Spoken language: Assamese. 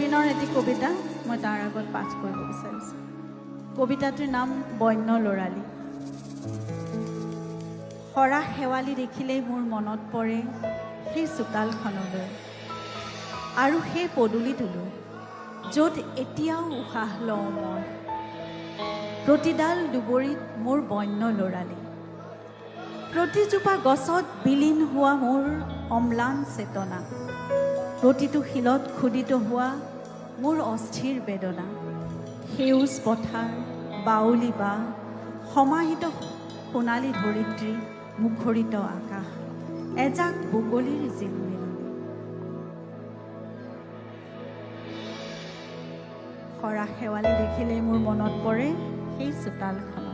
জুবিনৰ এটি কবিতা মই তাৰ আগত পাঠ কৰিব বিচাৰিছোঁ। কবিতাটোৰ নাম বন্য লৰালি। সৰা শেৱালি দেখিলেই মোৰ মনত পৰে সেই চোতালখনলৈ আৰু সেই পদূলিটোলৈ, য'ত এতিয়াও উশাহ লওঁ মই। প্ৰতিডাল দুবৰিত মোৰ বন্য লৰালি, প্ৰতিজোপা গছত বিলীন হোৱা মোৰ অম্লান চেতনা, প্ৰতিটো শিলত খোদিত হোৱা মোৰ অস্থিৰ বেদনা। সেউজ পথাৰ, বাউলী বা সমাহিত সোণালী ধৰিত্ৰী, মুখৰিত আকাশ, এজাক বগলীৰ জিলমিলনি। সৰা শেৱালি দেখিলে মোৰ মনত পৰে সেই চোতালখন।